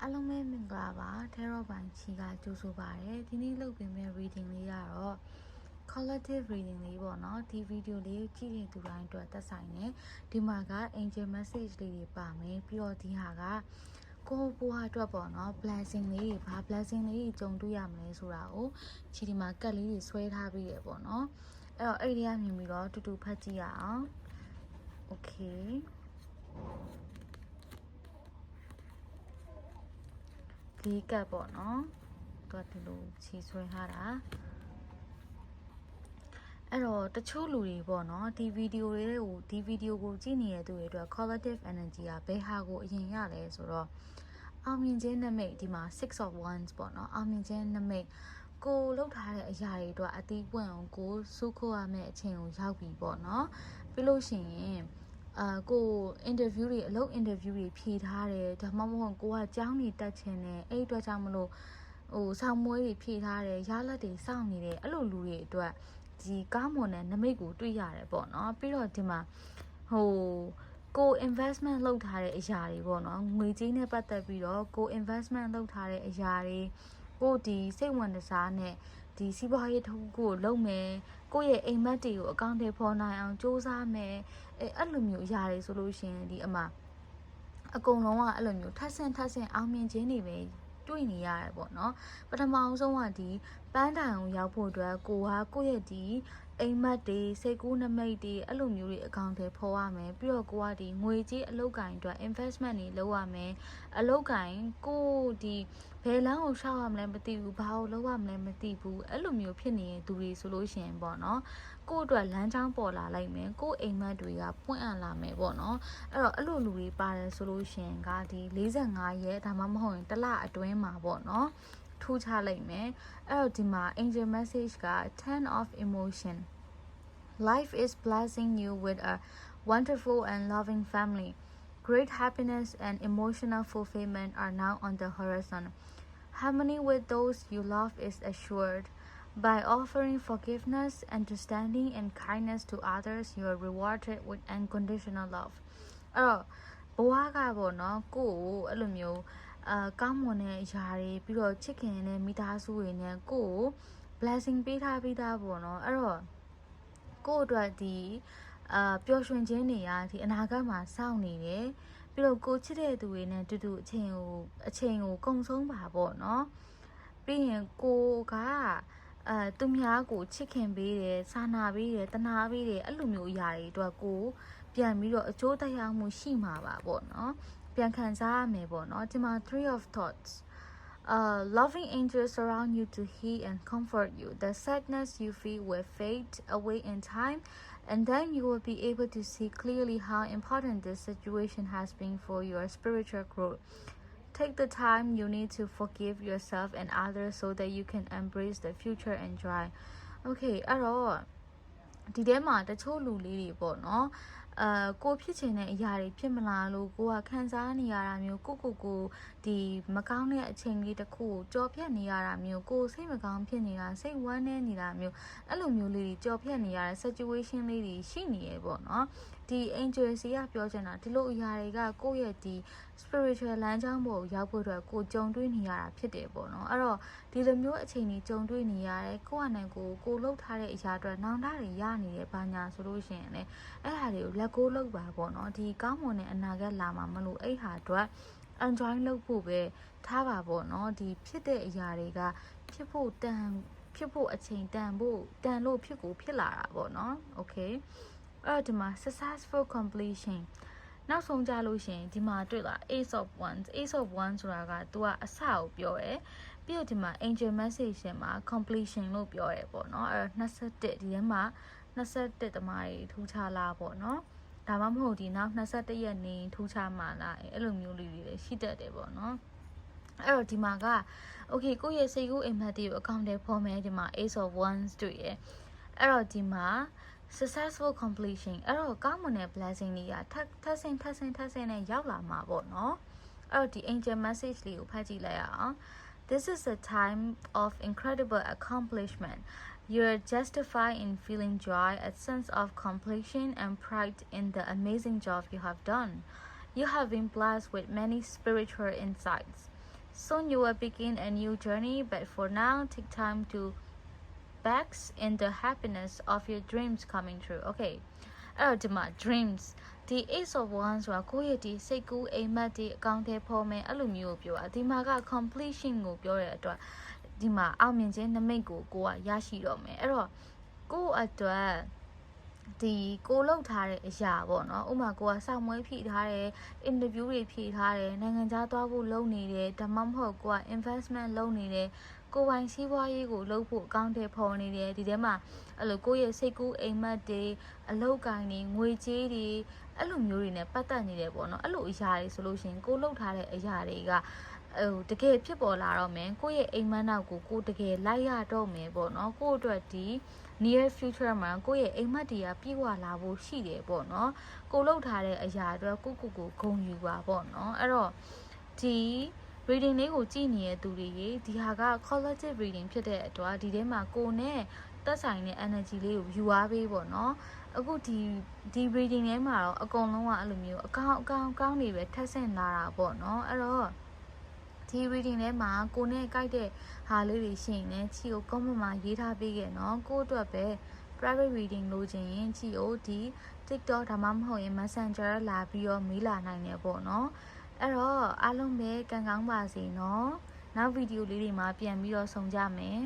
အားလုံးပဲမင်္ဂလာပါထဲရောပိုင်းချီကကြိုဆိုပါရစေဒီနေ့လုပ်ပေးမယ့် reading လေးကတော့ collective reading လေးပေါ့နော်ဒီ video လေးကြည့်တဲ့သူတိုင်းအတွက်သက်ဆိုင်တယ်ဒီမှာက angel message လေးတွေပါမယ်ပြီးတော့ဒီဟာကကိုယ့်ဘဝအတွက်ပေါ့နော် blessing လေးတွေဘာ blessing လေးတွေကြုံတွေ့ရမလဲဆိုတာကိုချီဒီမှာကတ်လေးတွေဆွဲထားပြီးရပေါ့နော်အဲ့တော့အဲ့ဒီကမြင်ပြီးတော့တူတူဖတ်ကြည့်ရအောင် okayဒီကတ်ပေါ့နော်သူကဒီလိုခြေဆွဲထားတာအဲ့တော့တချို့လူတွေပေါ့နော်ဒီဗီဒီယိုကိုကြည့်နေတဲ့သူတွေအတွက် collective energy ကဘယ်ဟာကိုအရင်ရလဲဆိုတော့အောင်မြင်ခြင်းနမိတ်ဒီမှာ six of wands ပေါ့နော်အောင်မြင်ခြင်းနမိတ်ကိုလှုပ်ထားတဲ့အရာတွေအတွက်အသီးပွင့်အောင်ကိုစုခိုးရမယ့်အချိန်ကိုရောက်ပြီပေါ့နော်ပြီးလို့ရှိရင်ကို interview တွေအလုပ် interview တွေဖြေထားတယ်ဒါမှမဟုတ်ကိုကကြောင်းနေတက်ချင်တယ်အဲ့အတွက်ကြောင့်မလို့ဆောင်းမွေးတွေဖြေထားတယ်ရလက်တွေစောင့်နေတယ်အဲ့လိုလူတွေအတွက်ဒီကားမွန်တဲ့နမိတ်ကိုတွေ့ရတယ်ပေါ့နော်ပြီးတော့ဒီမှာကို investment လုပ်ထားတဲ့အရာတွေပေါ့နော်ငွေကြေးနဲ့ပတ်သက်ပြီးတော့ကို investment လုပ်ထားတဲ့အရာတွေကိုဒီစိတ်ဝင်စားနဲ့ဒီစီးပွားရေးတစ်ခုကိုလုပ်မယ်ကိုယ့်ရဲ့အိမ်မက်တွေကိုအကောင့်တွေဖော်နိုင်အောင်စူးစမ်းမယ်အဲ့လိုမျိုးအရာတွေဆိုလို့ရှိရင်ဒီအကုန်လုံးကအဲ့လိုမျိုးထပ်ဆင့်အောင်မြင်ခြင်းတွေပဲတွေ့နေရတယ်ပေါ့နော်ပထမအောင်ဆုံးကဒီပန်းတိုင်ကိုရောက်ဖို့အတွက်ကိုယ့်ရဲ့ဒီအိမ်မက်တွေစိတ်ကူးနမိတ်တွေအဲ့လိုမျိုးတွေအကောင့်တွေဖော်ရမယ်ပြီးတော့ကိုကဒီငွေကြေးအလုပ်ကိုင်အတွက် investment တွေလုပ်ရမယ်အလုပ်ကိုင်ကိုဒီဘယ်လမ်းကိုရှောက်ရမလဲမသိဘူးဘာကိုလုပ်ရမလဲမသိဘူးအဲ့လိုမျိုးဖြစ်နေတဲ့သူတွေဆိုလို့ရှိရင်ပေါ့နော်ကိုယ့်အတွက်လမ်းကြောင်းပေါ်လာလိုက်မယ်ကိုယ့်အိမ်မက်တွေကပွင့်အံ့လာမယ်ပေါ့နော်အဲ့လိုလူတွေပါတယ်ဆိုလို့ရှိရင်ကဒီ45ရက်ဒါမှမဟုတ်ရင်တစ်လအတွင်းမှာပေါ့နော်ထူးခြားလိုက်မယ်အဲ့တော့ဒီမှာ angel message က 10 of emotion life is blessing you with a wonderful and loving family great happiness and emotional fulfillment are now on the horizon harmony with those you love is assured by offering forgiveness understanding and kindness to others you are rewarded with unconditional love အဲ့တော့ဘဝကပေါ့နော်ကိုယ်အဲ့လိုမျိုးကောင်းမွန်တဲ့အရာတွေပြီးတော့ချစ်ခင်တဲ့မိသားစုတွေနဲ့ကိုယ် blessing ပေးထားပြီးသားပေါ့နော်အဲ့တော့ကိုယ့်အတွက်ဒီပျော်ရွှင်ခြင်းတွေကဒီအနာဂတ်မှာစောင့်နေတယ်ပြီးတော့ကိုချစ်တဲ့သူတွေနဲ့တူတူအချိန်ကိုကုံဆုံးပါပေါ့နော်ပြီးရင်ကိုကသူများကိုချစ်ခင်ပေးတယ်စာနာပေးတယ်တနာပေးတယ်အဲ့လိုမျိုးအရာတွေအတွက်ကိုပြန်ပြီးတော့အကျိုးသက်ရောက်မှုရှိမှာပါပေါ့နော်ပြန်ခံစားရမယ်ပေါ့နော်ဒီမှာ three of thoughts loving angels surround you to heal and comfort you the sadness you feel will fade away in time and then you will be able to see clearly how important this situation has been for your spiritual growth take the time you need to forgive yourself and others so that you can embrace the future and joy okay အဲ့တော့ဒီထဲမှာတချို့လူလေးတွေပေါ့နော်ကိုဖြစ်ချင်တဲ့အရာတွေဖြစ်မလားလို့ကိုကခံစားနေရတာမျိုးကိုဒီမကောင်းတဲ့အချိန်လေးတစ်ခုကိုကြော်ဖြတ်နေရတာမျိုးကိုစိတ်မကောင်းဖြစ်နေတာစိတ်ဝမ်းနည်းနေတာမျိုးအဲ့လိုမျိုးလေးတွေကြော်ဖြတ်နေရတဲ့ situation လေးတွေရှိနေရပေါ့နော်ဒီ angel စီကပြောချင်တာဒီလိုအရာတွေကကိုယ့်ရဲ့ဒီ spiritual လမ်းကြောင်းပေါ်ကိုရောက်ဖို့အတွက်ကိုကြုံတွေ့နေရတာဖြစ်တယ်ပေါ့နော်အဲ့တော့ဒီလိုမျိုးအချိန်ကြီးကြုံတွေ့နေရတယ်ကိုယ့်အနေကိုလှုပ်ထားတဲ့အရာအတွက်နောင်တတွေရနေတယ်ဘာညာဆိုလို့ရှိရင်လည်းအဲ့ဟာတွေကိုလက်ကိုလုပ်ပါပေါ့နော်ဒီကောင်းမွန်တဲ့အနာဂတ်လာမှာမလို့အဲ့ဟာအတွက် enjoy လုပ်ဖို့ပဲထားပါပေါ့နော်ဒီဖြစ်တဲ့အရာတွေကဖြစ်ဖို့အချိန်တန်လို့ဖြစ်လာတာပေါ့နော် okay အဲ့ဒီမှာ successful completion နောက်ဆုံးကြလို့ရှင်ဒီမှာတွေ့လား ace of wands ဆိုတာက तू ကအစကိုပြောတယ်ပြီးတော့ဒီမှာ angel message မှာ completion လို့ပြောတယ်ပေါ့နော်အဲ့21ဒီထဲမှာ21တမတွေထူးခြားလားပေါ့နော်ဒါမှမဟုတ်ဒီနောက်21ရက်နေထူးခြားမှာလားအဲ့လိုမျိုးလေးတွေလည်းရှိတတ်တယ်ပေါ့နော်အဲ့တော့ဒီမှာက okay ကိုယ့်ရဲ့စိတ်ကူးအိမ်မက်တွေကိုအကောင့်ထဲဖော်မယ်ဒီမှာ ace of wands တွေ့ရအဲ့တော့ဒီမှာ successful completion အဲ့တော့ကောင်းမွန်တဲ့ blessing တွေကထပ်ဆင့်နဲ့ရောက်လာမှာပေါ့နော်အဲ့တော့ဒီ angel message လေးကိုဖတ်ကြည့်လိုက်ရအောင် this is a time of incredible accomplishment you're justified in feeling joy a sense of completion and pride in the amazing job you have done you have been blessed with many spiritual insights Soon you will begin a new journey, but for now, take time to bask in the happiness of your dreams coming true. Okay. အဲ့တော့ဒီမှာ dreams ဒီ Ace of Wands ဆိုတာကိုယ့်ရဲ့ဒီစိတ်ကူးအိမ်မက်တွေအကောင့်ထဲပေါ်မယ်အဲ့လိုမျိုးကိုပြောတာဒီမှာက completion ကိုပြောတဲ့အတွက်ဒီမှာအောင်မြင်ခြင်းနမိတ်ကိုကိုကရရှိတော့မယ်အဲ့တော့ကိုယ့်အတွက်ဒီကိုလောက်ထားတဲ့အရာပေါ့နော်ဥပမာကိုကစောင့်မွေးဖြည့်ထားတယ် interview တွေဖြည့်ထားတယ်နိုင်ငံခြားသွားဖို့လုပ်နေတယ်ဒါမှမဟုတ်ကိုက investment လုပ်နေတယ်ကိုယ်ပိုင်စီးပွားရေးကိုလုပ်ဖို့အကောင့်ထဲပေါ်နေတယ်ဒီထဲမှာအဲ့လိုကိုယ့်ရဲ့စိတ်ကူးအိမ်မက်တွေအလုပ်ကိုင်းတွေငွေကြေးတွေအဲ့လိုမျိုးတွေနဲ့ပတ်သက်နေတယ်ပေါ့နော်အဲ့လိုအရာတွေဆိုလို့ရှိရင်ကိုလောက်ထားတဲ့အရာတွေကတကယ်ဖြစ်ပေါ်လာတော့မယ်ကိုယ့်ရဲ့အိမ်မက်နောက်ကိုတကယ်လိုက်ရတော့မယ်ပေါ့နော်ကိုယ့်အတွက်ဒီ near future မှာကိုယ့်ရဲ့အိမ်မက်တွေကပြည့်ဝလာဖို့ရှိတယ်ပေါ့နော်ကိုလောက်ထားတဲ့အရာအတွက်ကိုဂုဏ်ယူပါပေါ့နော်အဲ့တော့ဒီ reading လေးကိုကြည့်နေတဲ့သူတွေရေဒီဟာက collective reading ဖြစ်တဲ့အတွက်ဒီထဲမှာကိုနဲ့သက်ဆိုင်တဲ့ energy လေးကိုယူအားပေးပေါ့နော်အခုဒီ reading ထဲမှာတော့အကုန်လုံးကအဲ့လိုမျိုးအကောင်းတွေပဲထပ်ဆင့်လာတာပေါ့နော်အဲ့တော့ဒီ reading ထဲမှာကိုနဲ့ကြိုက်တဲ့ဟာလေးတွေရှိရင်လည်းချီကို comment မှာရေးထားပေးခဲ့နော်ကိုအတွက်ပဲ private reading လို့ချင်းရင်ချီကိုဒီ TikTok ဒါမှမဟုတ်ရင် Messenger လာပြီးတော့မေးလာနိုင်တယ်ပေါ့နော်အဲ့တော့အားလုံးပဲကံကောင်းပါစေနော်နောက်ဗီဒီယိုလေးတွေမှာပြန်ပြီးတော့ဆုံကြမယ်